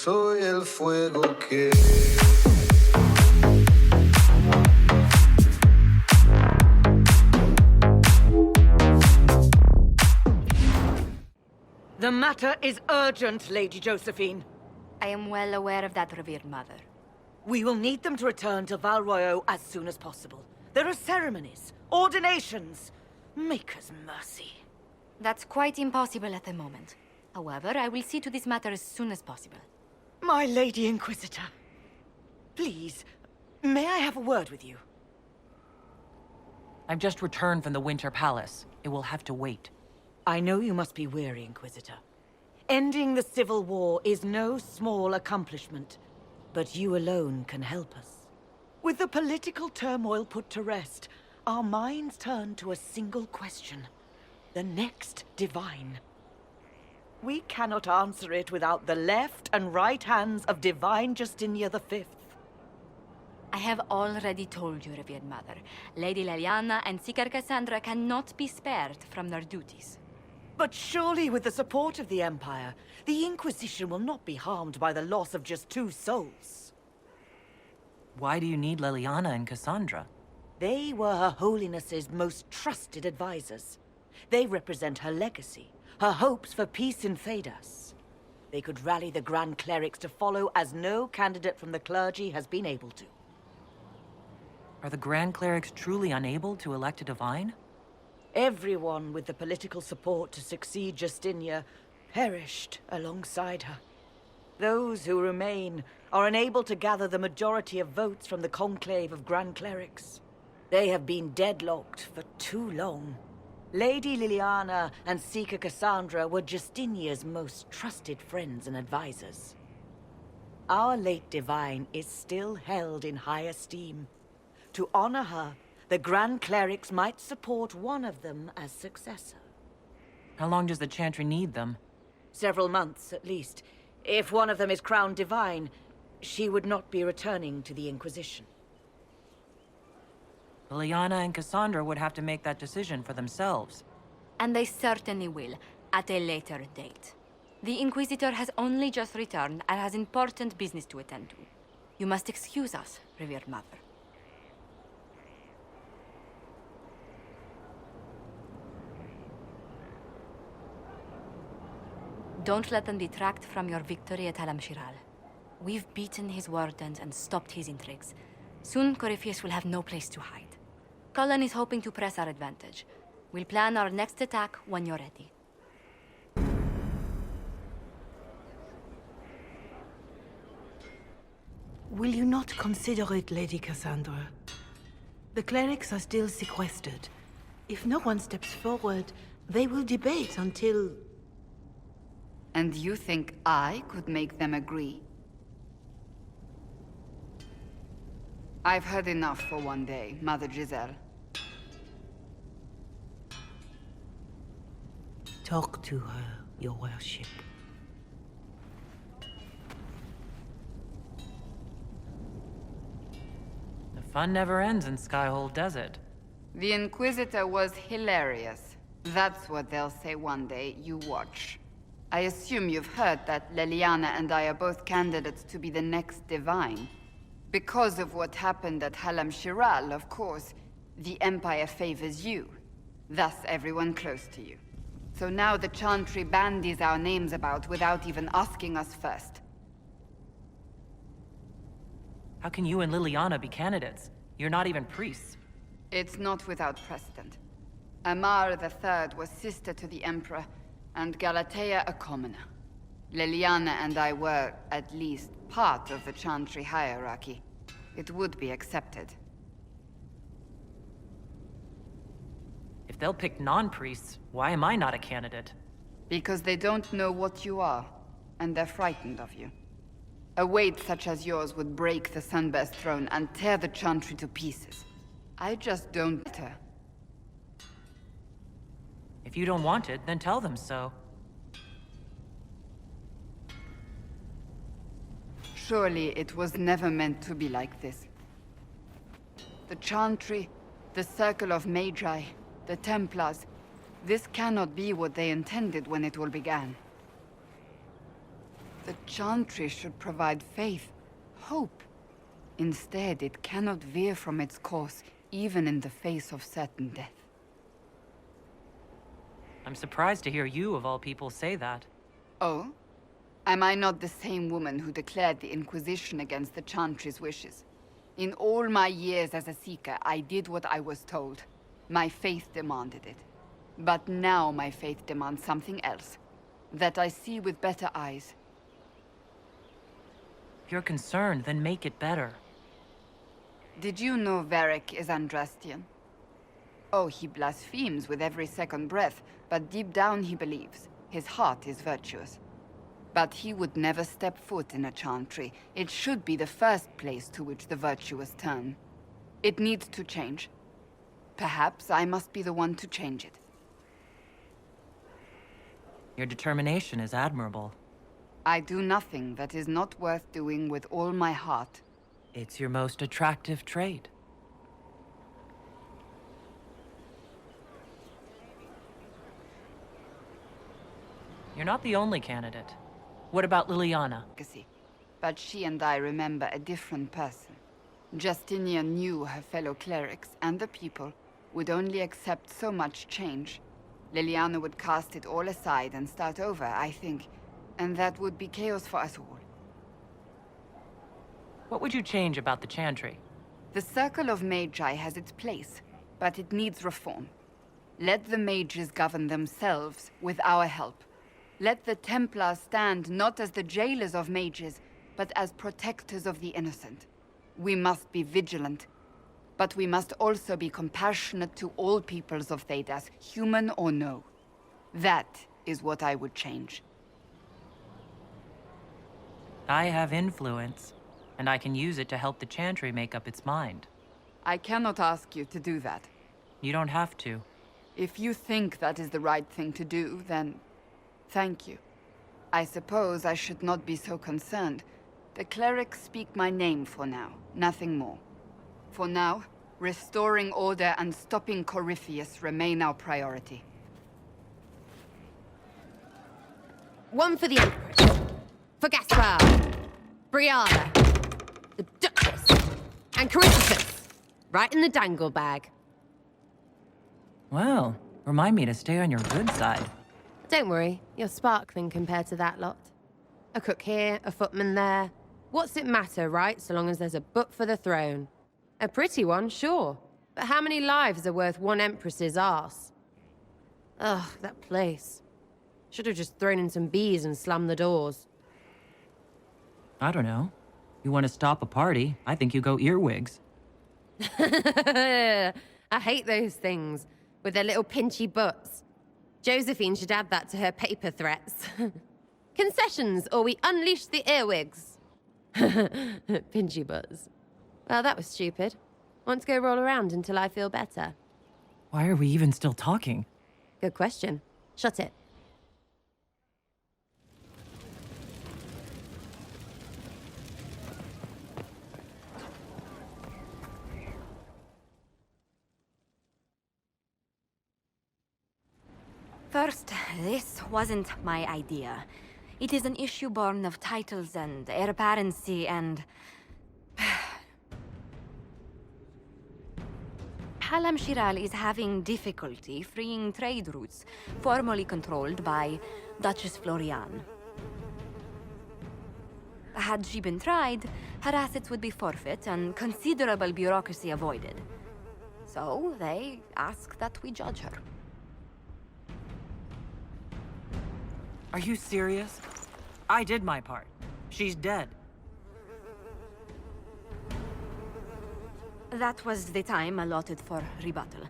soy el fuego que... The matter is urgent, Lady Josephine. I am well aware of that, revered mother. We will need them to return to Val Royeaux as soon as possible. There are ceremonies, ordinations. Maker's mercy. That's quite impossible at the moment. However, I will see to this matter as soon as possible. My Lady Inquisitor. Please, may I have a word with you? I've just returned from the Winter Palace. It will have to wait. I know you must be weary, Inquisitor. Ending the Civil War is no small accomplishment, but you alone can help us. With the political turmoil put to rest, our minds turn to a single question. The next divine. We cannot answer it without the left and right hands of Divine Justinia V. I have already told you, revered mother. Lady Leliana and Seeker Cassandra cannot be spared from their duties. But surely with the support of the Empire, the Inquisition will not be harmed by the loss of just 2 souls. Why do you need Leliana and Cassandra? They were Her Holiness's most trusted advisors. They represent her legacy, her hopes for peace in Thedas. They could rally the Grand Clerics to follow as no candidate from the clergy has been able to. Are the Grand Clerics truly unable to elect a divine? Everyone with the political support to succeed Justinia perished alongside her. Those who remain are unable to gather the majority of votes from the conclave of Grand Clerics. They have been deadlocked for too long. Lady Liliana and Seeker Cassandra were Justinia's most trusted friends and advisors. Our late divine is still held in high esteem. To honor her, the Grand Clerics might support one of them as successor. How long does the Chantry need them? Several months, at least. If one of them is crowned divine, she would not be returning to the Inquisition. Liliana and Cassandra would have to make that decision for themselves. And they certainly will, at a later date. The Inquisitor has only just returned and has important business to attend to. You must excuse us, revered mother. Don't let them detract from your victory at Alam-Shiral. We've beaten his wardens and stopped his intrigues. Soon, Corypheus will have no place to hide. Cullen is hoping to press our advantage. We'll plan our next attack when you're ready. Will you not consider it, Lady Cassandra? The clerics are still sequestered. If no one steps forward, they will debate until... And you think I could make them agree? I've heard enough for one day, Mother Giselle. Talk to her, your worship. The fun never ends in Skyhole, does it? The Inquisitor was hilarious. That's what they'll say one day, you watch. I assume you've heard that Leliana and I are both candidates to be the next divine. Because of what happened at Alam-Shiral, of course, the Empire favors you. Thus everyone close to you. So now the Chantry bandies our names about without even asking us first. How can you and Liliana be candidates? You're not even priests. It's not without precedent. Amar III was sister to the Emperor, and Galatea a commoner. Liliana and I were, at least, part of the Chantry hierarchy. It would be accepted. If they'll pick non-priests, why am I not a candidate? Because they don't know what you are, and they're frightened of you. A weight such as yours would break the Sunburst throne and tear the Chantry to pieces. I just don't get her. If you don't want it, then tell them so. Surely it was never meant to be like this. The Chantry, the Circle of Magi, the Templars, this cannot be what they intended when it all began. The Chantry should provide faith, hope. Instead, it cannot veer from its course, even in the face of certain death. I'm surprised to hear you, of all people, say that. Oh? Am I not the same woman who declared the Inquisition against the Chantry's wishes? In all my years as a Seeker, I did what I was told. My faith demanded it. But now my faith demands something else. That I see with better eyes. If you're concerned, then make it better. Did you know Varric is Andrastian? Oh, he blasphemes with every second breath, but deep down he believes. His heart is virtuous. But he would never step foot in a Chantry. It should be the first place to which the virtuous turn. It needs to change. Perhaps I must be the one to change it. Your determination is admirable. I do nothing that is not worth doing with all my heart. It's your most attractive trait. You're not the only candidate. What about Liliana? But she and I remember a different person. Justinian knew her fellow clerics and the people would only accept so much change. Liliana would cast it all aside and start over, I think. And that would be chaos for us all. What would you change about the Chantry? The Circle of Magi has its place, but it needs reform. Let the mages govern themselves with our help. Let the Templars stand not as the jailers of mages, but as protectors of the innocent. We must be vigilant, but we must also be compassionate to all peoples of Thedas, human or no. That is what I would change. I have influence, and I can use it to help the Chantry make up its mind. I cannot ask you to do that. You don't have to. If you think that is the right thing to do, then thank you. I suppose I should not be so concerned. The clerics speak my name for now, nothing more. For now, restoring order and stopping Corypheus remain our priority. One for the Empress. For Gaspar. Brianna. The Duchess. And Corypheus. Right in the dangle bag. Well, remind me to stay on your good side. Don't worry, you're sparkling compared to that lot. A cook here, a footman there. What's it matter, right, so long as there's a book for the throne? A pretty one, sure. But how many lives are worth one Empress's arse? Ugh, that place. Should have just thrown in some bees and slammed the doors. I don't know. You want to stop a party? I think you go earwigs. I hate those things, with their little pinchy butts. Josephine should add that to her paper threats. Concessions, or we unleash the earwigs. Pinchy butts. Well, that was stupid. Want to go roll around until I feel better? Why are we even still talking? Good question. Shut it. First, this wasn't my idea. It is an issue born of titles and heir apparency and... Halam-Shiral is having difficulty freeing trade routes formerly controlled by Duchess Florian. Had she been tried, her assets would be forfeit and considerable bureaucracy avoided. So they ask that we judge her. Are you serious? I did my part. She's dead. That was the time allotted for rebuttal.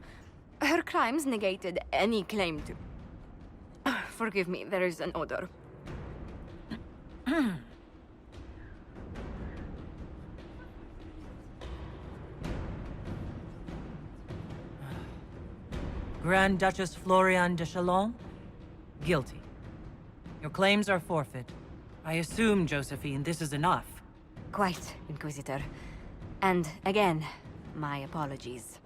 Her crimes negated any claim to... Forgive me, there is an odor. Grand Duchess Florian de Chalon? Guilty. Your claims are forfeit. I assume, Josephine, this is enough. Quite, Inquisitor. And again, my apologies.